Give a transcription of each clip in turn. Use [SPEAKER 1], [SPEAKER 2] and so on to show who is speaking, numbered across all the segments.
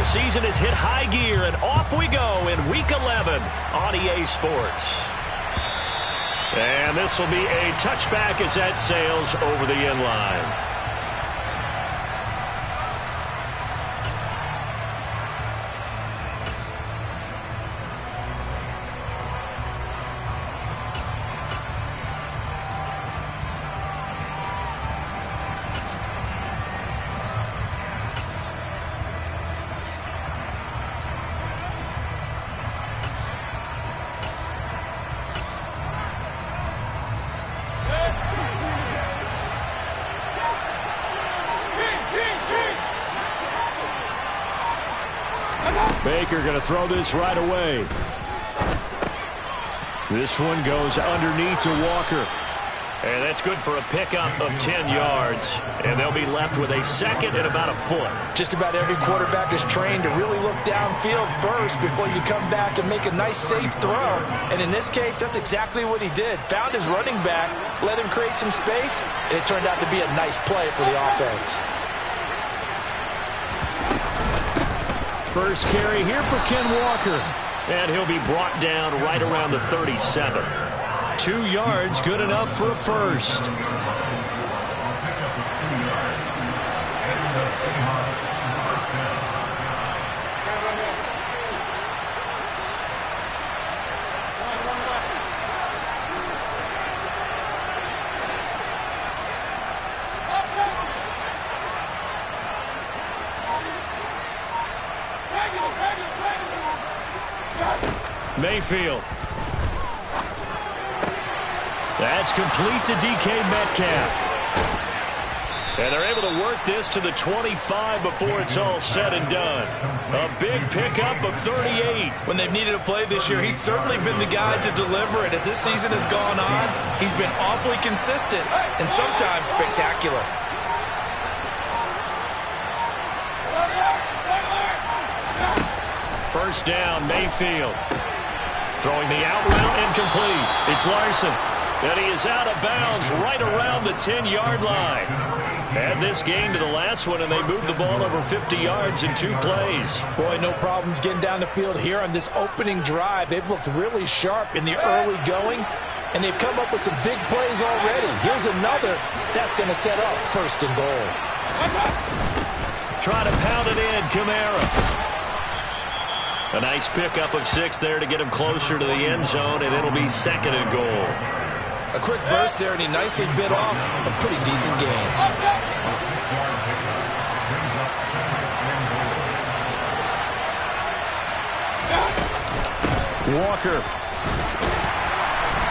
[SPEAKER 1] season has hit high gear, and off we go in Week 11 on EA Sports. And this will be a touchback as that sails over the end line. Baker going to throw this right away. This one goes underneath to Walker. And that's good for a pickup of 10 yards. And they'll be left with a second and about a foot.
[SPEAKER 2] Just about every quarterback is trained to really look downfield first before you come back and make a nice, safe throw. And in this case, that's exactly what he did. Found his running back, let him create some space, and it turned out to be a nice play for the offense.
[SPEAKER 1] First carry here for Ken Walker. And he'll be brought down right around the 37. 2 yards, good enough for a first. Mayfield. That's complete to DK Metcalf. And they're able to work this to the 25 before it's all said and done. A big pickup of 38.
[SPEAKER 2] When they've needed a play this year, he's certainly been the guy to deliver it. As this season has gone on, he's been awfully consistent and sometimes spectacular.
[SPEAKER 1] First down, Mayfield. Throwing the out route incomplete. It's Larson. And he is out of bounds right around the 10-yard line. Add this game to the last one, and they moved the ball over 50 yards in 2 plays.
[SPEAKER 2] Boy, no problems getting down the field here on this opening drive. They've looked really sharp in the early going, and they've come up with some big plays already. Here's another that's going to set up first and goal.
[SPEAKER 1] Try to pound it in, Kamara. A nice pickup of 6 there to get him closer to the end zone, and it'll be second and goal.
[SPEAKER 2] A quick burst there, and he nicely bit off a pretty decent gain.
[SPEAKER 1] Walker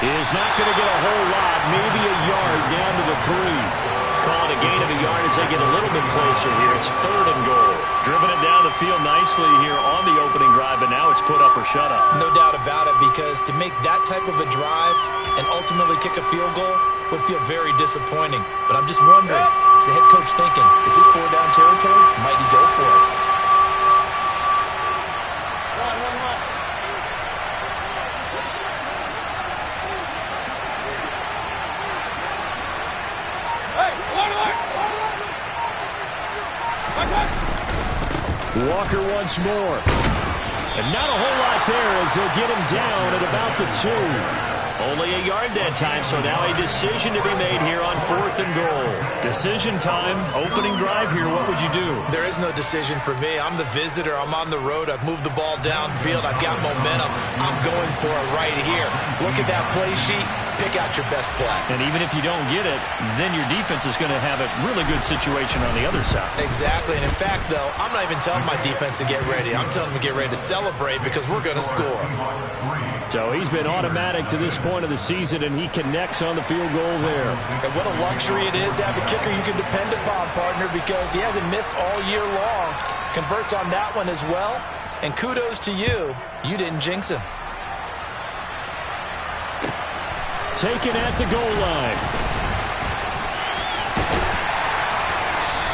[SPEAKER 1] is not going to get a whole lot, maybe a yard down to the 3. Calling a gain of a yard as they get a little bit closer here. It's third and goal. Driven it down the field nicely here on the opening drive, but now it's put up or shut up.
[SPEAKER 2] No doubt about it, because to make that type of a drive and ultimately kick a field goal would feel very disappointing. But I'm just wondering, is the head coach thinking, is this 4-down territory? Might he go for it?
[SPEAKER 1] Walker once more. And not a whole lot there as they'll get him down at about the 2. Only a yard that time, so now a decision to be made here on 4th and goal. Decision time, opening drive here. What would you do?
[SPEAKER 2] There is no decision for me. I'm the visitor. I'm on the road. I've moved the ball downfield. I've got momentum. I'm going for it right here. Look at that play sheet. Pick out your best play.
[SPEAKER 1] And even if you don't get it, then your defense is going to have a really good situation on the other side.
[SPEAKER 2] Exactly. And in fact, though, I'm not even telling my defense to get ready. I'm telling them to get ready to celebrate because we're going to score.
[SPEAKER 1] So he's been automatic to this point of the season, and he connects on the field goal there.
[SPEAKER 2] And what a luxury it is to have a kicker you can depend upon, partner, because he hasn't missed all year long. Converts on that one as well. And kudos to you. You didn't jinx him.
[SPEAKER 1] Taken at the goal line.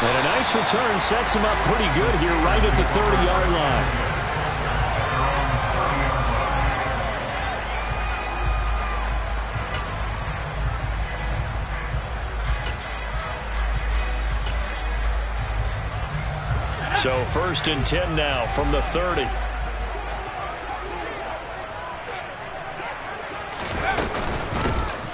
[SPEAKER 1] And a nice return sets him up pretty good here right at the 30-yard line. So 1st and 10 now from the 30.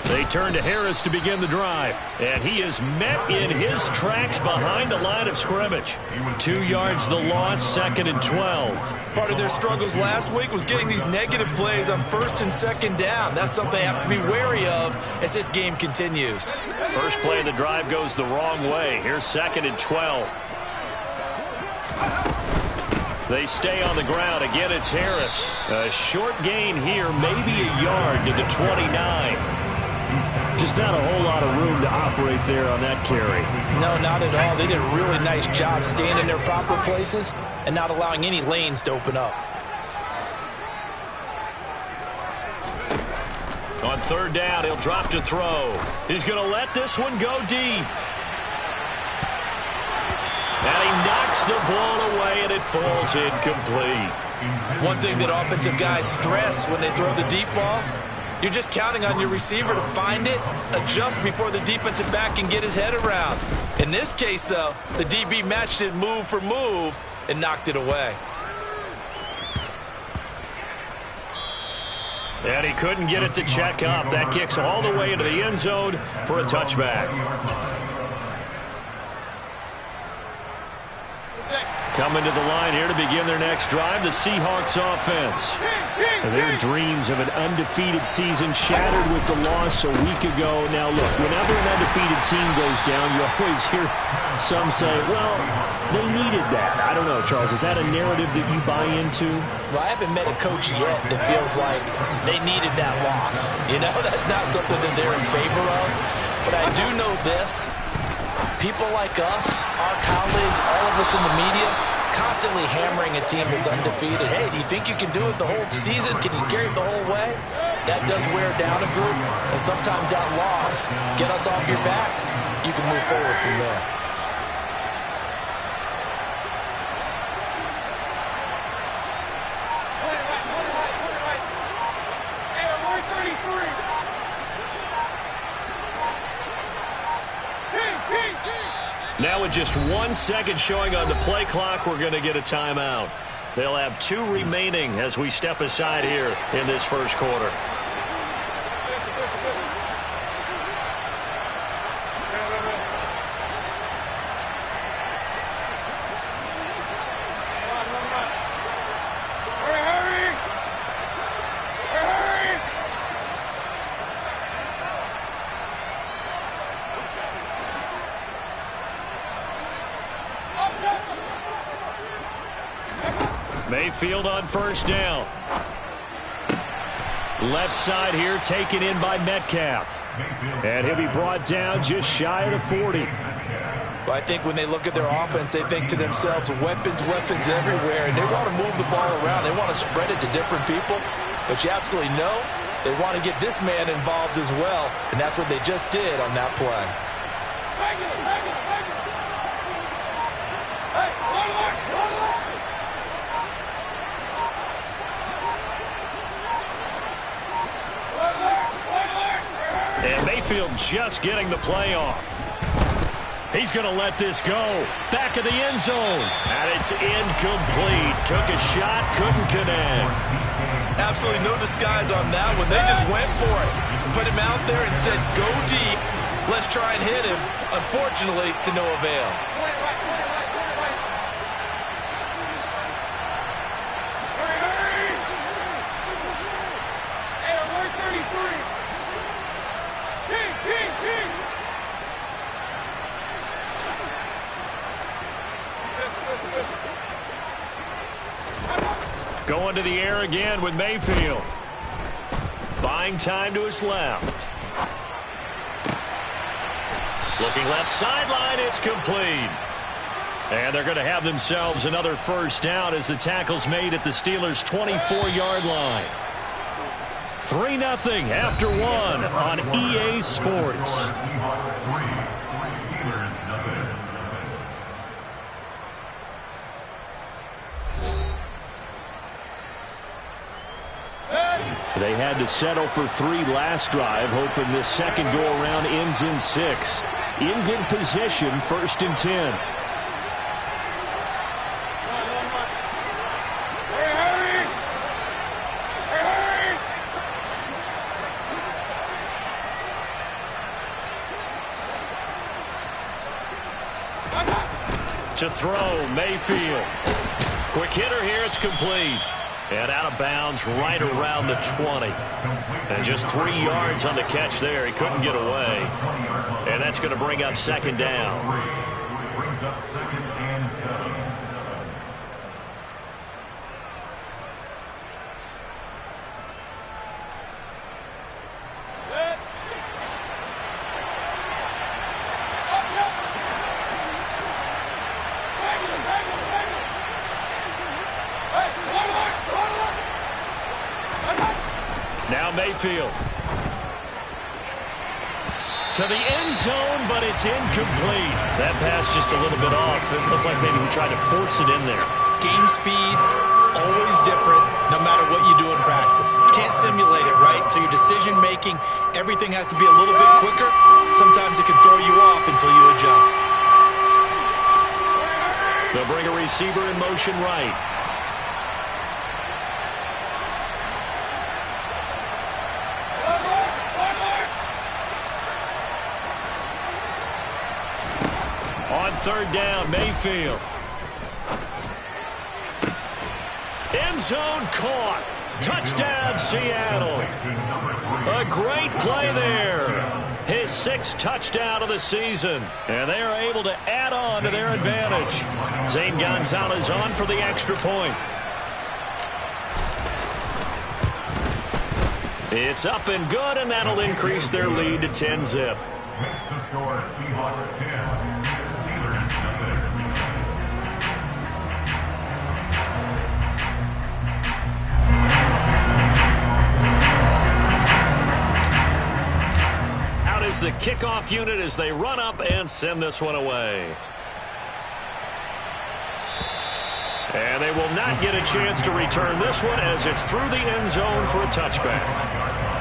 [SPEAKER 1] They turn to Harris to begin the drive. And he is met in his tracks behind the line of scrimmage. 2 yards the loss, 2nd and 12.
[SPEAKER 2] Part of their struggles last week was getting these negative plays on 1st and 2nd down. That's something they have to be wary of as this game continues.
[SPEAKER 1] First play of the drive goes the wrong way. Here's 2nd and 12. They stay on the ground. Again, it's Harris. A short gain here, maybe a yard to the 29. Just not a whole lot of room to operate there on that carry.
[SPEAKER 2] No, not at all. They did a really nice job staying in their proper places and not allowing any lanes to open up.
[SPEAKER 1] On 3rd down, he'll drop to throw. He's going to let this one go deep. And he knocks the ball away, and it falls incomplete.
[SPEAKER 2] One thing that offensive guys stress when they throw the deep ball, you're just counting on your receiver to find it, adjust before the defensive back can get his head around. In this case, though, the DB matched it move for move and knocked it away.
[SPEAKER 1] And he couldn't get it to check up. That kicks all the way into the end zone for a touchback. Coming to the line here to begin their next drive, the Seahawks offense. Their dreams of an undefeated season shattered with the loss a week ago. Now, look, whenever an undefeated team goes down, you always hear some say, well, they needed that. I don't know, Charles. Is that a narrative that you buy into?
[SPEAKER 2] Well, I haven't met a coach yet that feels like they needed that loss. You know, that's not something that they're in favor of. But I do know this. People like us, our colleagues, all of us in the media, constantly hammering a team that's undefeated. Hey, do you think you can do it the whole season? Can you carry it the whole way? That does wear down a group, and sometimes that loss, get us off your back, you can move forward from there.
[SPEAKER 1] Now with just 1 second showing on the play clock, we're going to get a timeout. They'll have 2 remaining as we step aside here in this first quarter. Mayfield on 1st down. Left side here taken in by Metcalf. And he'll be brought down just shy of the 40.
[SPEAKER 2] Well, I think when they look at their offense, they think to themselves, weapons, weapons everywhere. And they want to move the ball around. They want to spread it to different people. But you absolutely know they want to get this man involved as well. And that's what they just did on that play.
[SPEAKER 1] And Mayfield just getting the play off. He's going to let this go. Back of the end zone. And it's incomplete. Took a shot, couldn't connect.
[SPEAKER 2] Absolutely no disguise on that one. They just went for it. Put him out there and said, go deep. Let's try and hit him. Unfortunately, to no avail.
[SPEAKER 1] Going to the air again with Mayfield. Buying time to his left. Looking left sideline, it's complete. And they're going to have themselves another 1st down as the tackle's made at the Steelers' 24-yard line. 3-0 after 1 on EA Sports. They had to settle for 3 last drive, hoping this second go-around ends in 6. In good position, 1st and 10. To throw, Mayfield. Quick hitter here, it's complete. And out of bounds right around the 20. And just 3 yards on the catch there. He couldn't get away. And that's going to bring up second down.
[SPEAKER 3] Brings up second and 7.
[SPEAKER 1] Now Mayfield. To the end zone, but it's incomplete. That pass just a little bit off. It looked like maybe he tried to force it in there.
[SPEAKER 2] Game speed, always different, no matter what you do in practice. You can't simulate it, right? So your decision-making, everything has to be a little bit quicker. Sometimes it can throw you off until you adjust.
[SPEAKER 1] They'll bring a receiver in motion right. On third down, Mayfield. End zone caught. Touchdown, Seattle. A great play there. His 6th touchdown of the season. And they are able to add on to their advantage. Zane Gonzalez on for the extra point. It's up and good, and that'll increase their lead to 10-zip.
[SPEAKER 3] Makes the score Seahawks 10.
[SPEAKER 1] Out is the kickoff unit as they run up and send this one away. And they will not get a chance to return this one as it's through the end zone for a touchback.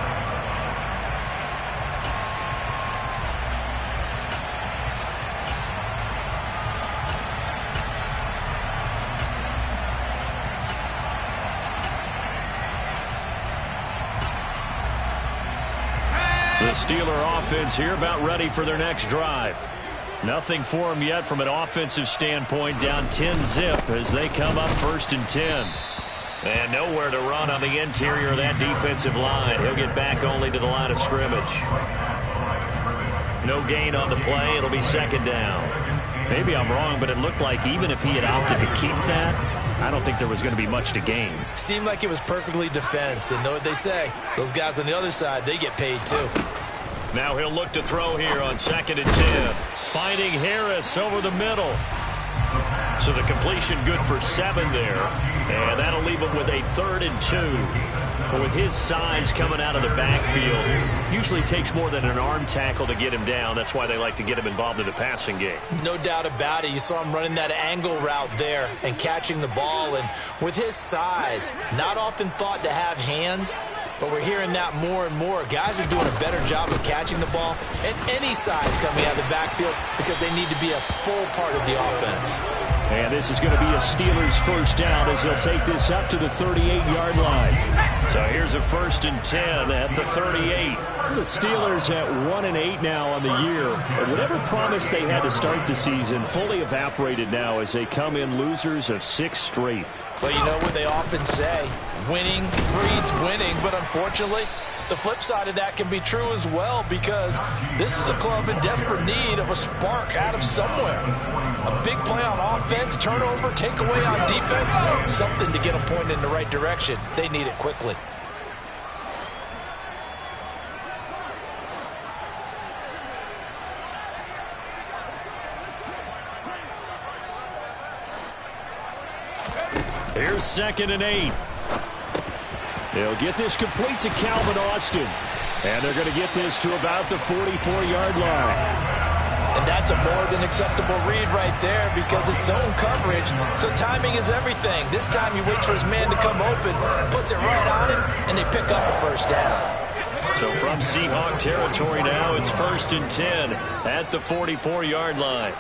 [SPEAKER 1] The Steeler offense here about ready for their next drive. Nothing for them yet from an offensive standpoint, down 10-zip as they come up 1st and 10. And nowhere to run on the interior of that defensive line. He'll get back only to the line of scrimmage. No gain on the play. It'll be second down. Maybe I'm wrong, but it looked like even if he had opted to keep that, I don't think there was going to be much to gain.
[SPEAKER 2] Seemed like it was perfectly defense. And know what they say, those guys on the other side, they get paid too.
[SPEAKER 1] Now he'll look to throw here on 2nd and 10. Finding Harris over the middle. So the completion good for 7 there. And that'll leave him with a 3rd and 2. But with his size coming out of the backfield, usually takes more than an arm tackle to get him down. That's why they like to get him involved in the passing game.
[SPEAKER 2] No doubt about it. You saw him running that angle route there and catching the ball. And with his size, not often thought to have hands, but we're hearing that more and more. Guys are doing a better job of catching the ball at any size coming out of the backfield because they need to be a full part of the offense.
[SPEAKER 1] And this is going to be a Steelers first down as they'll take this up to the 38-yard line. So here's a 1st and 10 at the 38. The Steelers at 1-8 now on the year. And whatever promise they had to start the season fully evaporated now as they come in losers of 6 straight.
[SPEAKER 2] Well, you know what they often say, winning breeds winning, but unfortunately, the flip side of that can be true as well because this is a club in desperate need of a spark out of somewhere. A big play on offense, turnover, takeaway on defense, something to get them pointed in the right direction. They need it quickly.
[SPEAKER 1] Here's 2nd and 8. They'll get this complete to Calvin Austin. And they're going to get this to about the 44-yard line.
[SPEAKER 2] And that's a more than acceptable read right there because it's zone coverage, so timing is everything. This time he waits for his man to come open, puts it right on him, and they pick up a first down.
[SPEAKER 1] So from Seahawk territory now, it's 1st and 10 at the 44-yard line.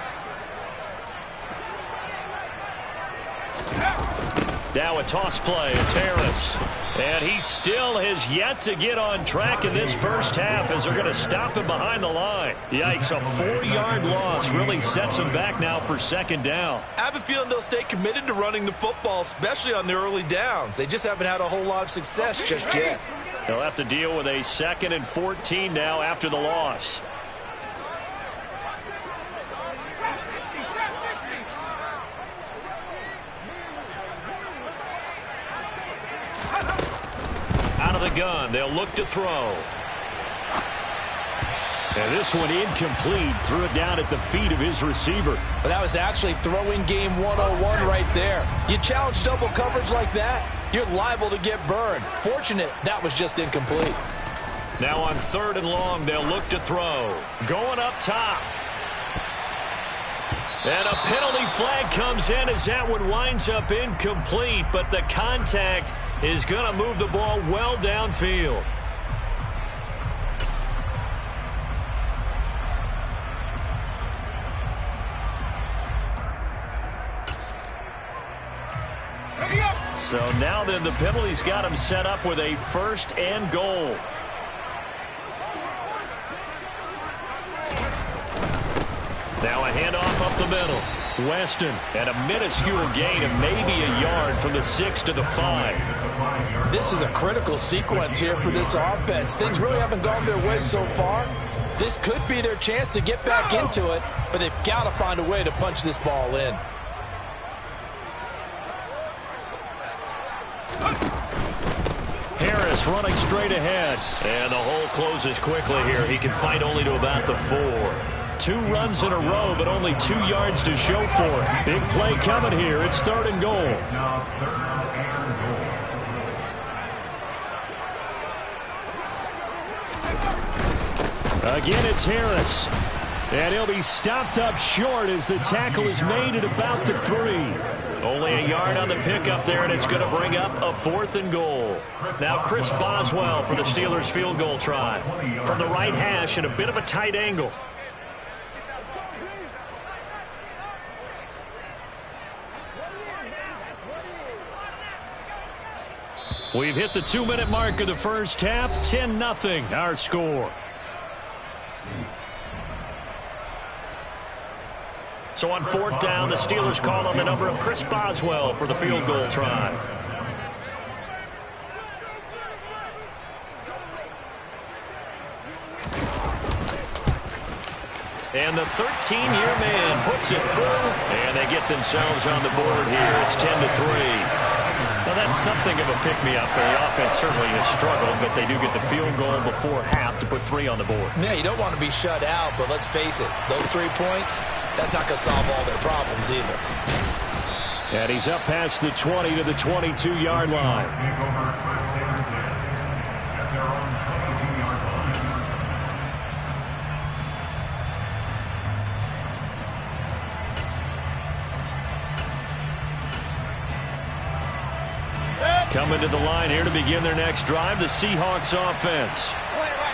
[SPEAKER 1] Now a toss play. It's Harris. And he still has yet to get on track in this first half as they're going to stop him behind the line. Yikes, a 4-yard loss really sets him back now for second down.
[SPEAKER 2] I have a feeling they'll stay committed to running the football, especially on the early downs. They just haven't had a whole lot of success just yet.
[SPEAKER 1] They'll have to deal with a 2nd and 14 now after the loss. Out of the gun, they'll look to throw. And this one incomplete. Threw it down at the feet of his receiver.
[SPEAKER 2] But that was actually throwing game 101 right there. You challenge double coverage like that, you're liable to get burned. Fortunate that was just incomplete.
[SPEAKER 1] Now on 3rd and long, they'll look to throw. Going up top. And a penalty flag comes in as that one winds up incomplete, but the contact is going to move the ball well downfield. So now then the penalty's got him set up with a 1st and goal. Now a handoff up the middle. Weston, and a minuscule gain of maybe a yard from the 6 to the 5.
[SPEAKER 2] This is a critical sequence here for this offense. Things really haven't gone their way so far. This could be their chance to get back into it, but they've got to find a way to punch this ball in.
[SPEAKER 1] Harris running straight ahead. And the hole closes quickly here. He can fight only to about the 4. 2 runs in a row, but only 2 yards to show for it. Big play coming here. It's 3rd and goal.
[SPEAKER 3] Now 3rd and goal.
[SPEAKER 1] Again, it's Harris. And he'll be stopped up short as the tackle is made at about the 3. Only a yard on the pickup there, and it's going to bring up a 4th and goal. Now Chris Boswell for the Steelers field goal try. From the right hash at a bit of a tight angle. We've hit the 2-minute mark of the first half. 10-0 our score. So on 4th down, the Steelers call on the number of Chris Boswell for the field goal try. And the 13-year man puts it through, and they get themselves on the board here. It's 10-3. Well, that's something of a pick-me-up. The offense certainly has struggled, but they do get the field goal before half to put 3 on the board.
[SPEAKER 2] Yeah, you don't want to be shut out, but let's face it, those 3 points, that's not going to solve all their problems either.
[SPEAKER 1] And he's up past the 20 to the 22-yard line.
[SPEAKER 3] Take over 1st and 10 at their own 22-yard line.
[SPEAKER 1] Coming to the line here to begin their next drive, the Seahawks offense.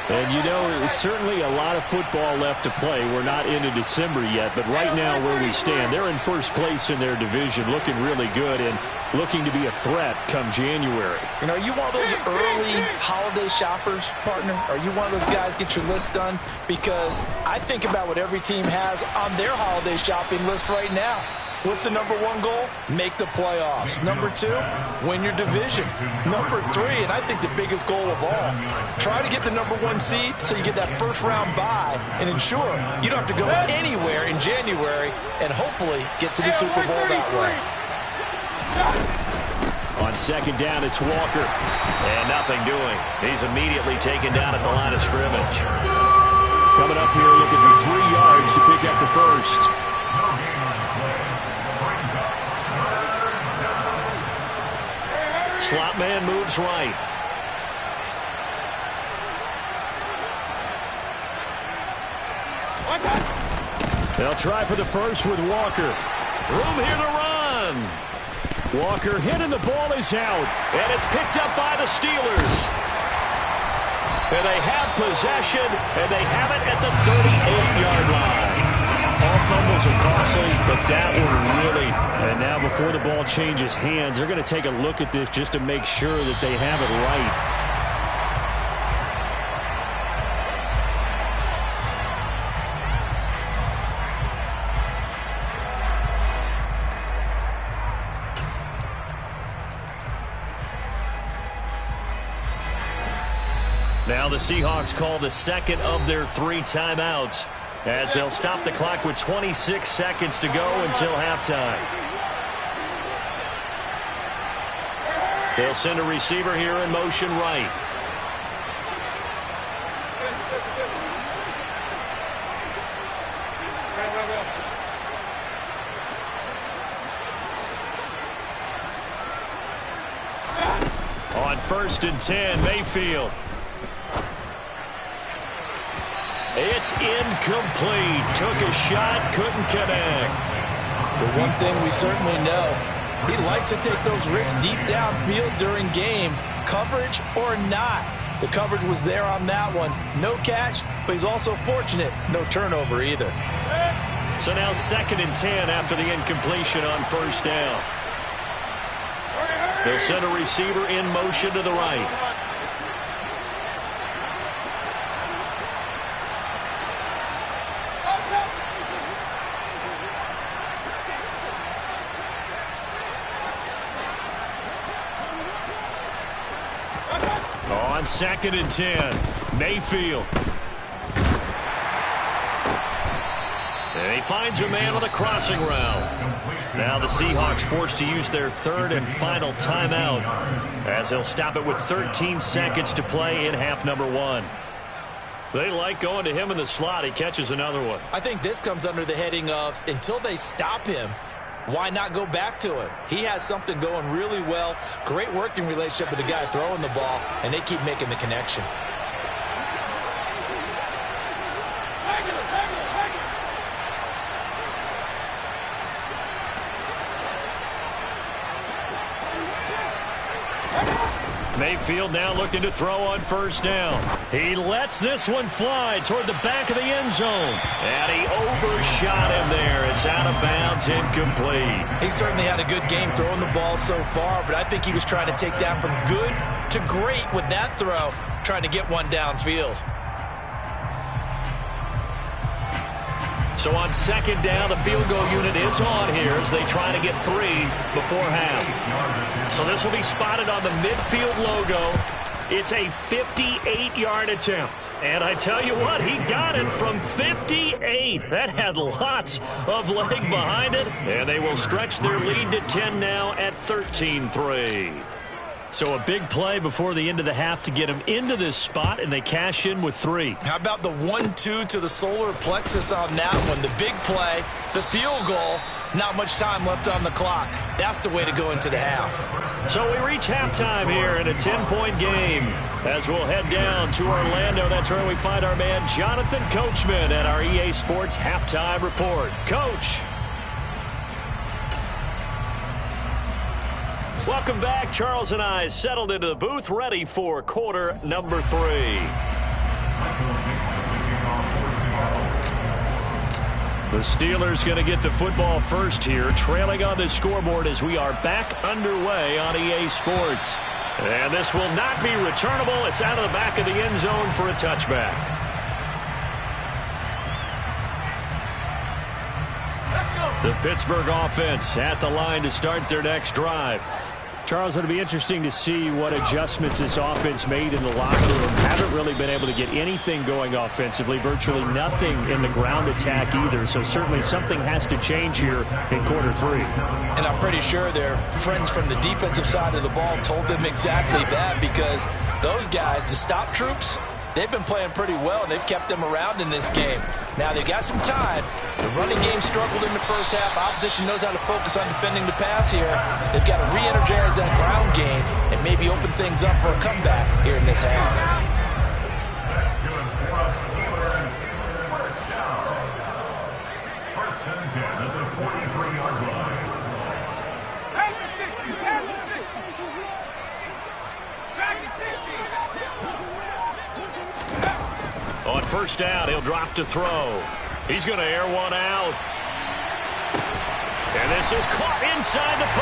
[SPEAKER 1] And, you know, there's certainly a lot of football left to play. We're not into December yet, but right now where we stand, they're in first place in their division, looking really good and looking to be a threat come January.
[SPEAKER 2] You know, are you one of those early holiday shoppers, partner? Are you one of those guys get your list done? Because I think about what every team has on their holiday shopping list right now. What's the number 1 goal? Make the playoffs. Number 2, win your division. Number 3, and I think the biggest goal of all, try to get the number 1 seed so you get that first-round bye and ensure you don't have to go anywhere in January and hopefully get to the Super Bowl that way.
[SPEAKER 1] On 2nd down, it's Walker. And nothing doing. He's immediately taken down at the line of scrimmage. Coming up here looking for 3 yards to pick up the first. Slot man moves right. They'll try for the first with Walker. Room here to run. Walker hit and the ball is out. And it's picked up by the Steelers. And they have possession, and they have it at the 38-yard line. fumbles are costly, but that one really. And now before the ball changes hands, they're going to take a look at this just to make sure that they have it right. Now the Seahawks call the second of their 3 timeouts as they'll stop the clock with 26 seconds to go until halftime. They'll send a receiver here in motion right. On 1st and 10, Mayfield. It's incomplete. Took a shot, couldn't connect.
[SPEAKER 2] The one thing we certainly know, he likes to take those risks deep downfield during games, coverage or not. The coverage was there on that one. No catch, but he's also fortunate. No turnover either.
[SPEAKER 1] So now 2nd and 10 after the incompletion on 1st down. They'll send a receiver in motion to the right. On 2nd and 10, Mayfield. And he finds a man on the crossing route. Now the Seahawks forced to use their 3rd and final timeout as they'll stop it with 13 seconds to play in half number 1. They like going to him in the slot. He catches another one.
[SPEAKER 2] I think this comes under the heading of until they stop him, why not go back to it? He has something going really well. Great working relationship with the guy throwing the ball, and they keep making the connection.
[SPEAKER 1] Mayfield now looking to throw on 1st down. He lets this one fly toward the back of the end zone. And he overshot him there. It's out of bounds, incomplete.
[SPEAKER 2] He certainly had a good game throwing the ball so far, but I think he was trying to take that from good to great with that throw, trying to get one downfield.
[SPEAKER 1] So on 2nd down, the field goal unit is on here as they try to get 3 before half. So this will be spotted on the midfield logo. It's a 58-yard attempt. And I tell you what, he got it from 58. That had lots of leg behind it. And they will stretch their lead to 10 now at 13-3. So a big play before the end of the half to get them into this spot, and they cash in with 3.
[SPEAKER 2] How about the 1-2 to the solar plexus on that one? The big play, the field goal, not much time left on the clock. That's the way to go into the half.
[SPEAKER 1] So we reach halftime here in a 10-point game. As we'll head down to Orlando, that's where we find our man Jonathan Coachman at our EA Sports Halftime Report. Coach. Welcome back. Charles and I settled into the booth, ready for quarter number 3. The Steelers going to get the football first here, trailing on the scoreboard as we are back underway on EA Sports. And this will not be returnable. It's out of the back of the end zone for a touchback. The Pittsburgh offense at the line to start their next drive. Charles, it'll be interesting to see what adjustments this offense made in the locker room. Haven't really been able to get anything going offensively, virtually nothing in the ground attack either. So certainly something has to change here in quarter 3.
[SPEAKER 2] And I'm pretty sure their friends from the defensive side of the ball told them exactly that, because those guys, the stop troops, they've been playing pretty well, and they've kept them around in this game. Now, they've got some time. The running game struggled in the first half. Opposition knows how to focus on defending the pass here. They've got to re-energize that ground game and maybe open things up for a comeback here in this half.
[SPEAKER 3] First and 10 at the 43-yard line.
[SPEAKER 1] On 1st down, he'll drop to throw. He's going to air one out. And this is caught inside the 5.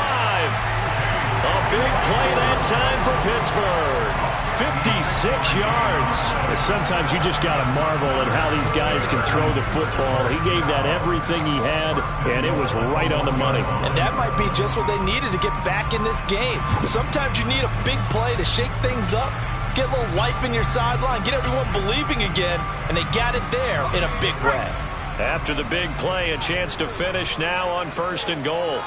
[SPEAKER 1] A big play that time for Pittsburgh. 56 yards. Sometimes you just got to marvel at how these guys can throw the football. He gave that everything he had, and it was right on the money.
[SPEAKER 2] And that might be just what they needed to get back in this game. Sometimes you need a big play to shake things up, get a little life in your sideline, get everyone believing again, and they got it there in a big way.
[SPEAKER 1] After the big play, a chance to finish now on 1st and goal.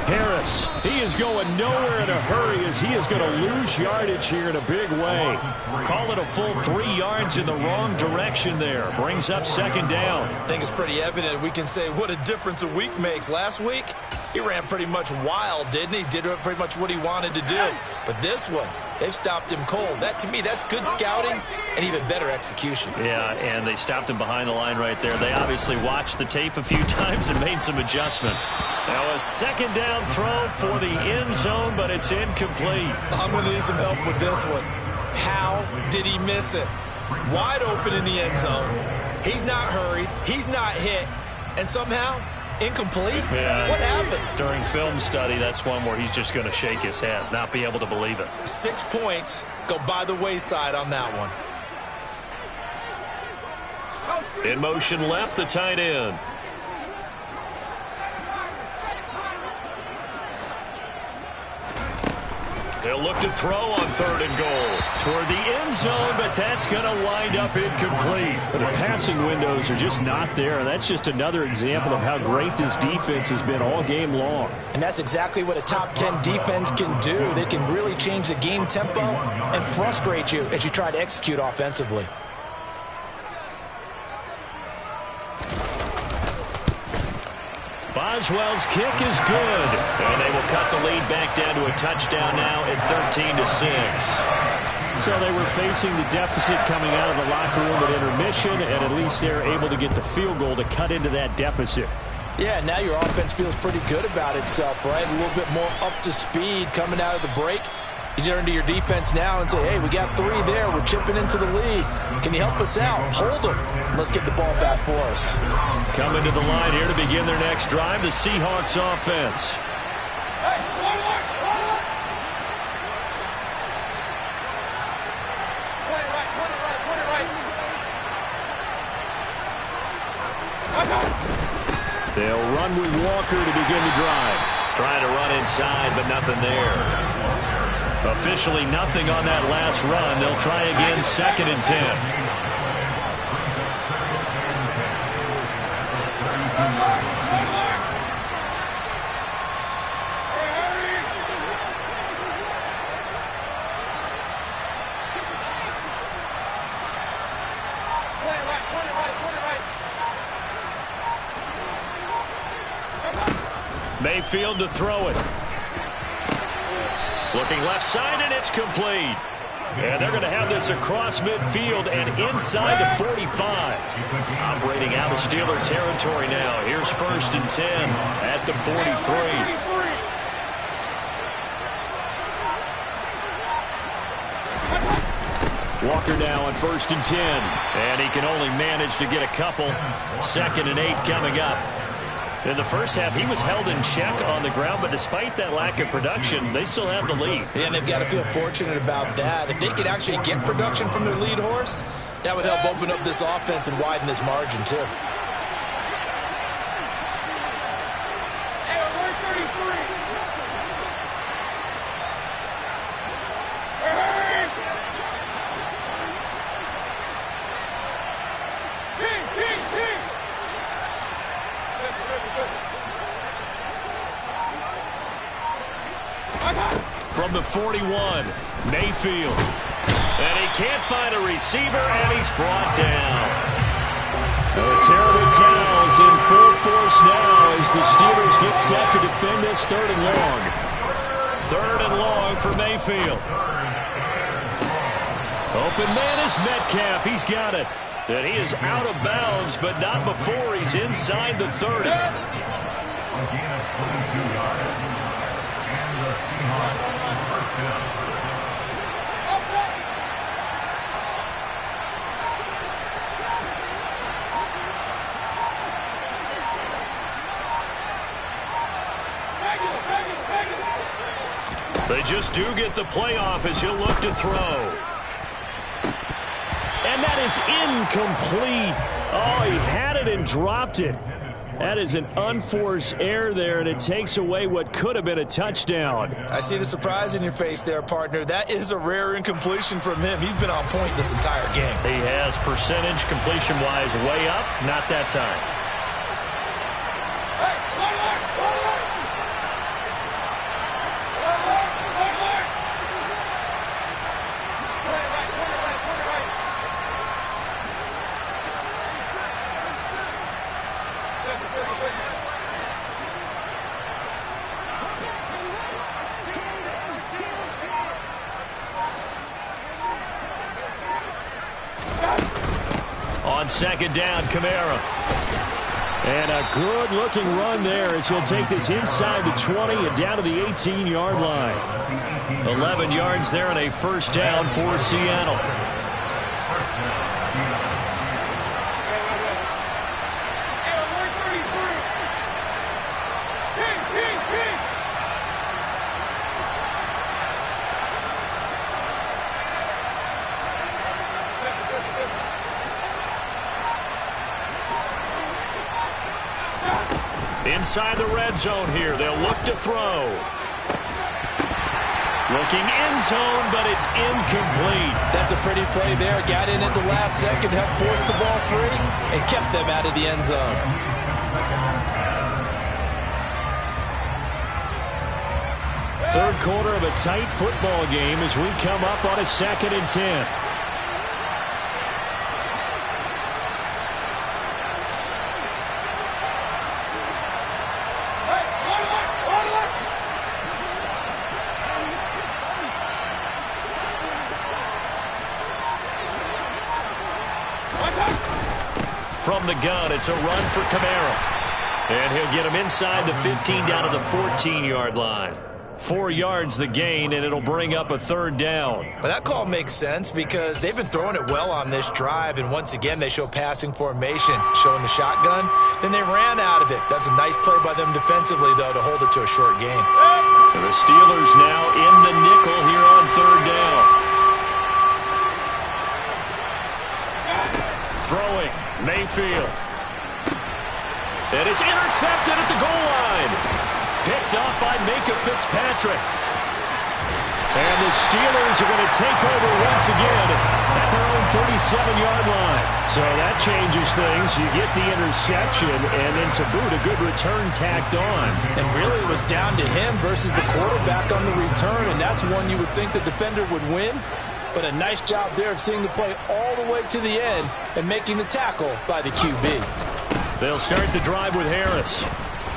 [SPEAKER 1] Harris, he is going nowhere in a hurry as he is going to lose yardage here in a big way. Call it a full 3 yards in the wrong direction there. Brings up 2nd down.
[SPEAKER 2] I think it's pretty evident. We can say what a difference a week makes. Last week, he ran pretty much wild, didn't he? Did pretty much what he wanted to do. But this one, they've stopped him cold. That, to me, that's good scouting and even better execution.
[SPEAKER 1] Yeah, and they stopped him behind the line right there. They obviously watched the tape a few times and made some adjustments. Now a 2nd down throw for the end zone, but it's incomplete.
[SPEAKER 2] I'm going to need some help with this one. How did he miss it? Wide open in the end zone. He's not hurried. He's not hit. And somehow, incomplete?
[SPEAKER 1] Yeah,
[SPEAKER 2] what happened?
[SPEAKER 1] During film study, that's one where he's just going to shake his head, not be able to believe it.
[SPEAKER 2] 6 points go by the wayside on that one.
[SPEAKER 1] In motion left, the tight end. They'll look to throw on 3rd and goal toward the end zone, but that's going to wind up incomplete. But the passing windows are just not there, and that's just another example of how great this defense has been all game long.
[SPEAKER 2] And that's exactly what a top 10 defense can do. They can really change the game tempo and frustrate you as you try to execute offensively.
[SPEAKER 1] Boswell's kick is good, and they will cut the lead back down to a touchdown now at 13-6. So they were facing the deficit coming out of the locker room at intermission, and at least they're able to get the field goal to cut into that deficit.
[SPEAKER 2] Yeah, now your offense feels pretty good about itself, right? A little bit more up to speed coming out of the break. You turn to your defense now and say, hey, we got 3 there. We're chipping into the lead. Can you help us out? Hold them. Let's get the ball back for us.
[SPEAKER 1] Coming to the line here to begin their next drive, the Seahawks offense. They'll run with Walker to begin the drive. Trying to run inside, but nothing there. Officially nothing on that last run. They'll try again, 2nd and 10. Mayfield to throw it. Looking left side, and it's complete. And they're going to have this across midfield and inside the 45. Operating out of Steeler territory now. Here's 1st and 10 at the 43. Walker now on 1st and 10. And he can only manage to get a couple. 2nd and 8 coming up. In the first half, he was held in check on the ground, but despite that lack of production, they still have the lead.
[SPEAKER 2] Yeah, and they've got to feel fortunate about that. If they could actually get production from their lead horse, that would help open up this offense and widen this margin, too.
[SPEAKER 1] From the 41, Mayfield. And he can't find a receiver, and he's brought down. Terrible towels in full force now as the Steelers get set to defend this 3rd and long. 3rd and long for Mayfield. Open man is Metcalf. He's got it. And he is out of bounds, but not before he's inside the 30. They just do get the playoff as he'll look to throw. And that is incomplete. Oh, he had it and dropped it. That is an unforced error there, and it takes away what could have been a touchdown.
[SPEAKER 2] I see the surprise in your face there, partner. That is a rare incompletion from him. He's been on point this entire game.
[SPEAKER 1] He has percentage completion-wise way up, not that time. On second down, Kamara. And a good-looking run there as he'll take this inside the 20 and down to the 18-yard line. 11 yards there and a first down for Seattle. Inside the red zone here. They'll look to throw. Looking end zone, but it's incomplete.
[SPEAKER 2] That's a pretty play there. Got in at the last second, helped force the ball free, and kept them out of the end zone.
[SPEAKER 1] Third quarter of a tight football game as we come up on a 2nd and 10. From the gun, it's a run for Kamara. And he'll get him inside the 15 down to the 14-yard line. 4 yards the gain, and it'll bring up a third down.
[SPEAKER 2] But that call makes sense because they've been throwing it well on this drive, and once again they show passing formation, showing the shotgun. Then they ran out of it. That's a nice play by them defensively, though, to hold it to a short gain.
[SPEAKER 1] And the Steelers now in the nickel here on third down. Throwing. Mayfield. And it's intercepted at the goal line. Picked off by Micah Fitzpatrick. And the Steelers are going to take over once again at their own 37-yard line. So that changes things. You get the interception, and then to boot, a good return tacked on.
[SPEAKER 2] And really it was down to him versus the quarterback on the return, and that's one you would think the defender would win. But a nice job there of seeing the play all the way to the end and making the tackle by the QB.
[SPEAKER 1] They'll start the drive with Harris.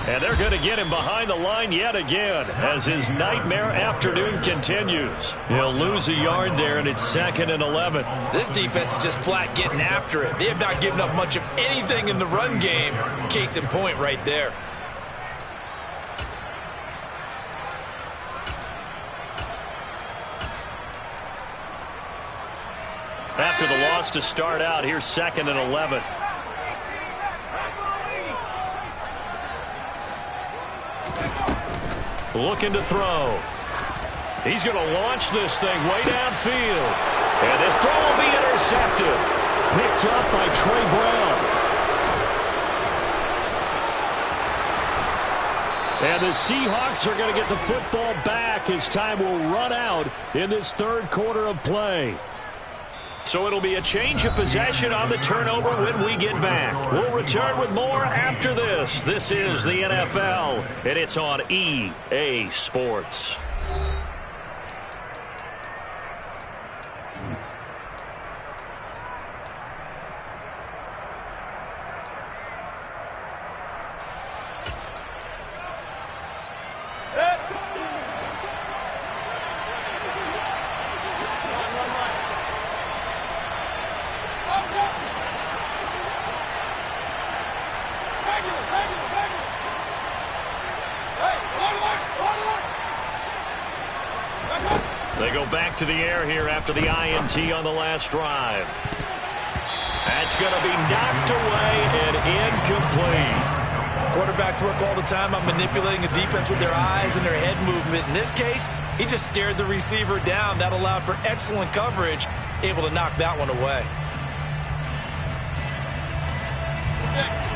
[SPEAKER 1] And they're going to get him behind the line yet again as his nightmare afternoon continues. He'll lose a yard there, and it's 2nd and 11.
[SPEAKER 2] This defense is just flat getting after it. They have not given up much of anything in the run game. Case in point right there.
[SPEAKER 1] After the loss to start out, here's 2nd and 11. Looking to throw. He's going to launch this thing way downfield. And this throw will be intercepted. Picked up by Trey Brown. And the Seahawks are going to get the football back as time will run out in this third quarter of play. So it'll be a change of possession on the turnover when we get back. We'll return with more after this. This is the NFL, and it's on EA Sports. They go back to the air here after the INT on the last drive. That's going to be knocked away and incomplete.
[SPEAKER 2] Quarterbacks work all the time on manipulating a defense with their eyes and their head movement. In this case, he just stared the receiver down. That allowed for excellent coverage, able to knock that one away.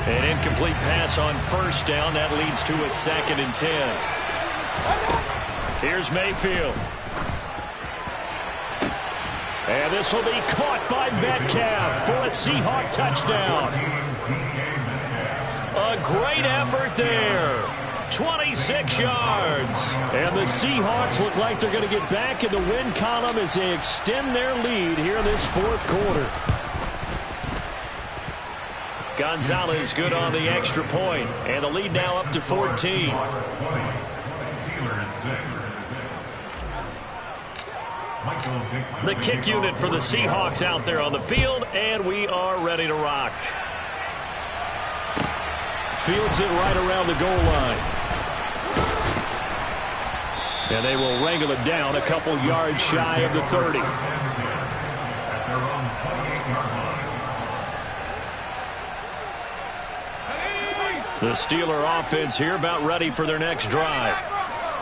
[SPEAKER 1] An incomplete pass on first down. That leads to a 2nd and 10. Here's Mayfield. And this will be caught by Metcalf for a Seahawk touchdown. A great effort there. 26 yards. And the Seahawks look like they're going to get back in the win column as they extend their lead here in this 4th quarter. Gonzalez good on the extra point, and the lead now up to 14. The kick unit for the Seahawks out there on the field, and we are ready to rock. Fields it right around the goal line. And they will wrangle it down a couple yards shy of the 30. The Steeler offense here about ready for their next drive.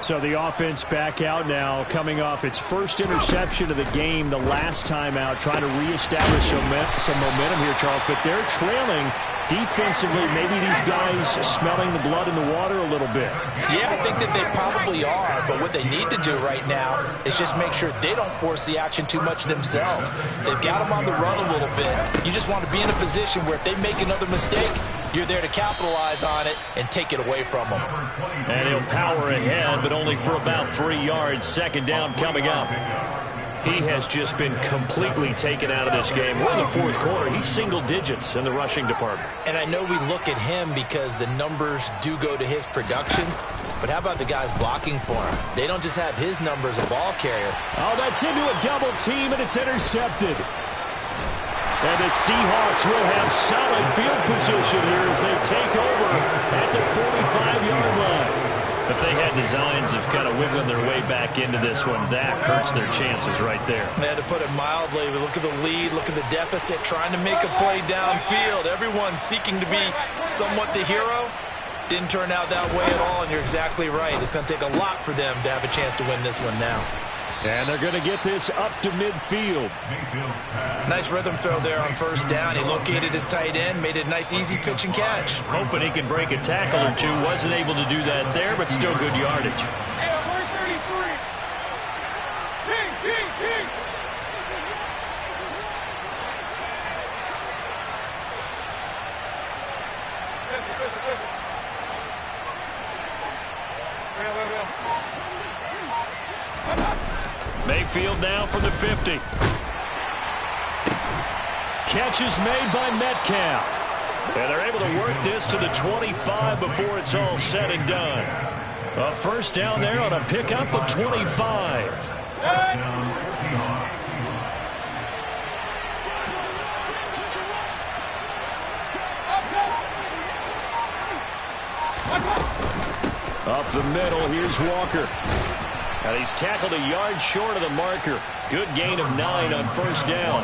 [SPEAKER 4] So the offense back out now, coming off its first interception of the game the last time out, trying to reestablish some momentum here, Charles. But they're trailing defensively. Maybe these guys smelling the blood in the water a little bit.
[SPEAKER 2] Yeah, I think that they probably are. But what they need to do right now is just make sure they don't force the action too much themselves. They've got them on the run a little bit. You just want to be in a position where if they make another mistake, you're there to capitalize on it and take it away from them.
[SPEAKER 1] And he'll power ahead, but only for about 3 yards. 2nd down coming up. He has just been completely taken out of this game. We're in the 4th quarter. He's single digits in the rushing department.
[SPEAKER 2] And I know we look at him because the numbers do go to his production. But how about the guys blocking for him? They don't just have his numbers, a ball carrier.
[SPEAKER 4] Oh, that's into a double team, and it's intercepted.
[SPEAKER 1] And the Seahawks will have solid field position here as they take over at the 45-yard line. If they had designs of kind of wiggling their way back into this one, that hurts their chances right there.
[SPEAKER 2] They had to put it mildly. Look at the lead, look at the deficit, trying to make a play downfield. Everyone seeking to be somewhat the hero. Didn't turn out that way at all, and you're exactly right. It's going to take a lot for them to have a chance to win this one now.
[SPEAKER 4] And they're going to get this up to midfield.
[SPEAKER 2] Nice rhythm throw there on first down. He located his tight end, made it a nice easy pitch and catch.
[SPEAKER 1] Hoping he can break a tackle or two. Wasn't able to do that there, but still good yardage. Mayfield now from the 50. Catch is made by Metcalf. And they're able to work this to the 25 before it's all said and done. A first down there on a pickup of 25. Up the middle, here's Walker. And he's tackled a yard short of the marker. Good gain of 9 on first down.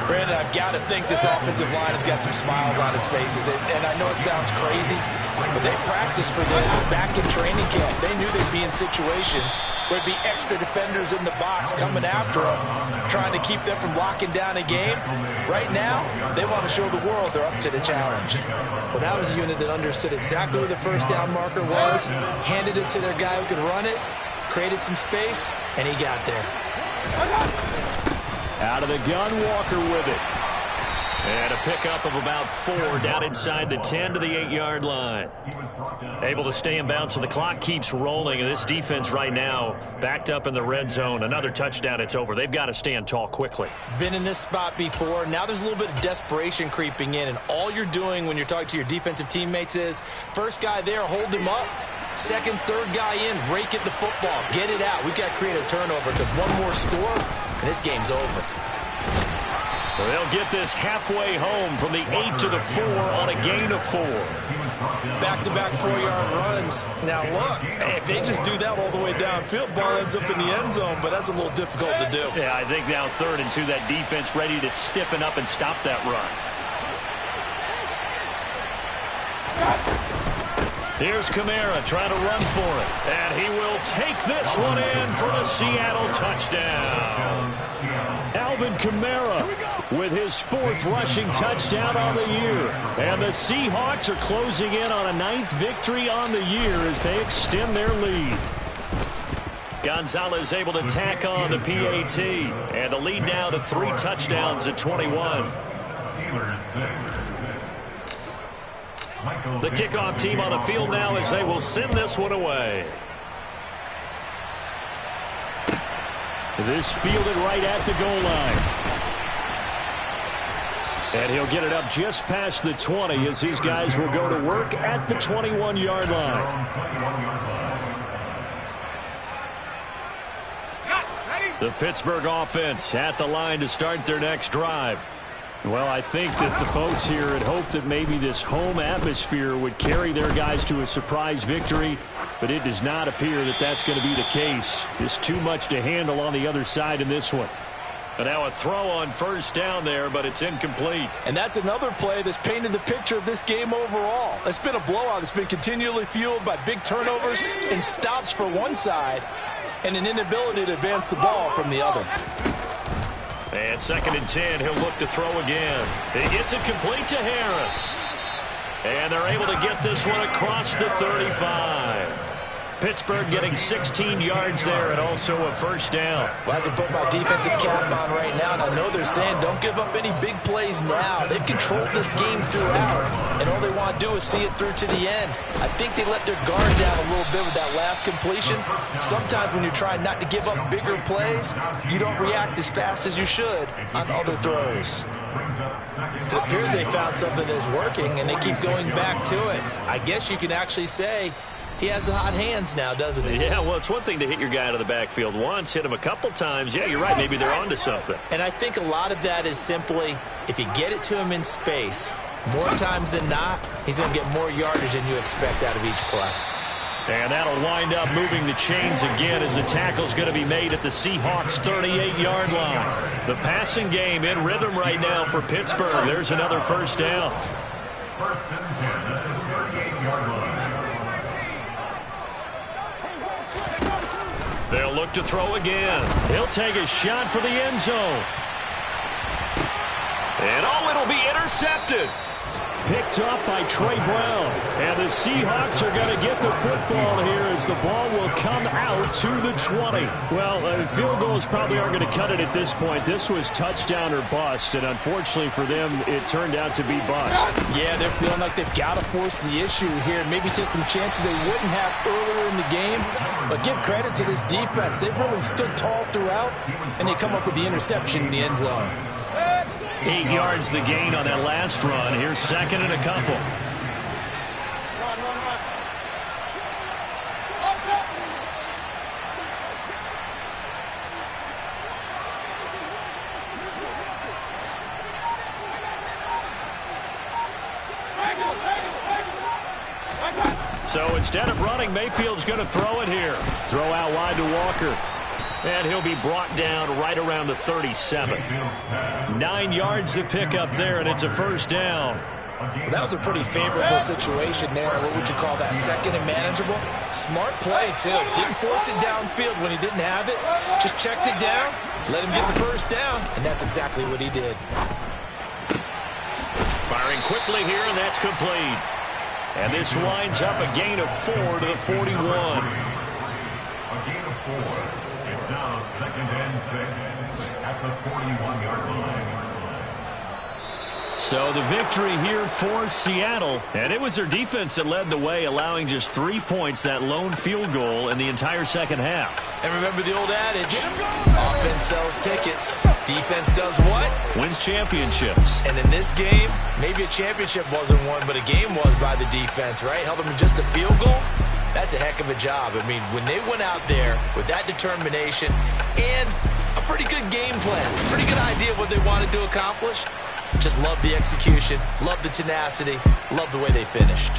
[SPEAKER 2] Brandon, I've got to think this offensive line has got some smiles on its faces. And I know it sounds crazy, but they practiced for this back in training camp. They knew they'd be in situations where there'd be extra defenders in the box coming after them, trying to keep them from locking down a game. Right now, they want to show the world they're up to the challenge. Well, that was a unit that understood exactly where the first down marker was, handed it to their guy who could run it, created some space, and he got there.
[SPEAKER 1] Out of the gun, Walker with it. And a pickup of about 4 down inside the 10 to the 8-yard line. Able to stay in bounds, so the clock keeps rolling. And this defense right now backed up in the red zone. Another touchdown, it's over. They've got to stand tall quickly.
[SPEAKER 2] Been in this spot before. Now there's a little bit of desperation creeping in. And all you're doing when you're talking to your defensive teammates is, first guy there, hold him up. Second, third guy in, rake at the football. Get it out. We've got to create a turnover because one more score, and this game's over.
[SPEAKER 1] Well, they'll get this halfway home from the 8 to the 4 on a gain of 4.
[SPEAKER 2] Back-to-back 4-yard runs. Now, look, if they just do that all the way downfield, ball ends up in the end zone, but that's a little difficult to do.
[SPEAKER 1] Yeah, I think now 3rd and 2, that defense ready to stiffen up and stop that run. Here's Kamara trying to run for it. And he will take this one in for a Seattle touchdown.
[SPEAKER 4] Alvin Kamara with his 4th rushing touchdown on the year. And the Seahawks are closing in on a 9th victory on the year as they extend their lead.
[SPEAKER 1] Gonzalez able to tack on the PAT. And the lead now to 3 touchdowns at 21. The kickoff team on the field now as they will send this one away.
[SPEAKER 4] This fielded right at the goal line. And he'll get it up just past the 20 as these guys will go to work at the 21-yard line.
[SPEAKER 1] The Pittsburgh offense at the line to start their next drive.
[SPEAKER 4] Well, I think that the folks here had hoped that maybe this home atmosphere would carry their guys to a surprise victory, but it does not appear that that's going to be the case. Just too much to handle on the other side in this one.
[SPEAKER 1] And now a throw on first down there, but it's incomplete.
[SPEAKER 2] And that's another play that's painted the picture of this game overall. It's been a blowout. It's been continually fueled by big turnovers and stops for one side and an inability to advance the ball from the other.
[SPEAKER 1] And 2nd and 10, he'll look to throw again. He gets it complete to Harris. And they're able to get this one across the 35. Pittsburgh getting 16 yards there and also a first down.
[SPEAKER 2] Well, I can put my defensive cap on right now, and I know they're saying don't give up any big plays now. They've controlled this game throughout, and all they want to do is see it through to the end. I think they let their guard down a little bit with that last completion. Sometimes when you're trying not to give up bigger plays, you don't react as fast as you should on other throws.
[SPEAKER 5] It appears they found something that's working, and they keep going back to it. I guess you can actually say he has the hot hands now, doesn't he?
[SPEAKER 1] Yeah, well, it's one thing to hit your guy out of the backfield once, hit him a couple times. Yeah, you're right. Maybe they're onto something.
[SPEAKER 5] And I think a lot of that is simply if you get it to him in space, more times than not, he's going to get more yardage than you expect out of each play.
[SPEAKER 1] And that'll wind up moving the chains again as the tackle's going to be made at the Seahawks' 38-yard line. The passing game in rhythm right now for Pittsburgh. There's another first down.
[SPEAKER 3] First and 10 at the 38-yard line.
[SPEAKER 1] They'll look to throw again. He'll take a shot for the end zone. And it'll be intercepted.
[SPEAKER 4] Picked up by Trey Brown. And the Seahawks are going to get the football here as the ball will come out to the 20. Well, field goals probably aren't going to cut it at this point. This was touchdown or bust, and unfortunately for them, it turned out to be bust.
[SPEAKER 2] Yeah, they're feeling like they've got to force the issue here. Maybe take some chances they wouldn't have earlier in the game. But give credit to this defense. They've really stood tall throughout, and they come up with the interception in the end zone.
[SPEAKER 1] 8 yards the gain on that last run. Here's 2nd and a couple. So instead of running, Mayfield's going to throw it here.
[SPEAKER 4] Throw out wide to Walker.
[SPEAKER 1] And he'll be brought down right around the 37. 9 yards to pick up there, and it's a first down.
[SPEAKER 5] Well, that was a pretty favorable situation there. What would you call that? 2nd and manageable? Smart play, too. Didn't force it downfield when he didn't have it. Just checked it down, let him get the first down, and that's exactly what he did.
[SPEAKER 1] Firing quickly here, and that's complete. And this winds up a gain of 4 to the 41.
[SPEAKER 3] A gain of 4. It's now 2nd and 6 at the 41-yard line.
[SPEAKER 1] So the victory here for Seattle. And it was their defense that led the way, allowing just 3 points, that lone field goal in the entire second half.
[SPEAKER 5] And remember the old adage, offense sells tickets. Defense does what?
[SPEAKER 1] Wins championships.
[SPEAKER 5] And in this game, maybe a championship wasn't won, but a game was by the defense, right? Held them to just a field goal. That's a heck of a job. I mean, when they went out there with that determination and a pretty good game plan, pretty good idea of what they wanted to accomplish, just love the execution, love the tenacity, love the way they finished.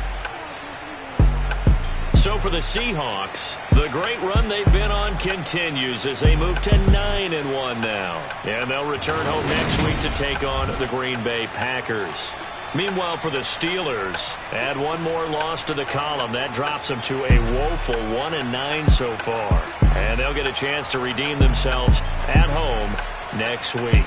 [SPEAKER 1] So for the Seahawks, the great run they've been on continues as they move to 9-1 now. And they'll return home next week to take on the Green Bay Packers. Meanwhile, for the Steelers, add one more loss to the column. That drops them to a woeful 1-9 so far. And they'll get a chance to redeem themselves at home next week.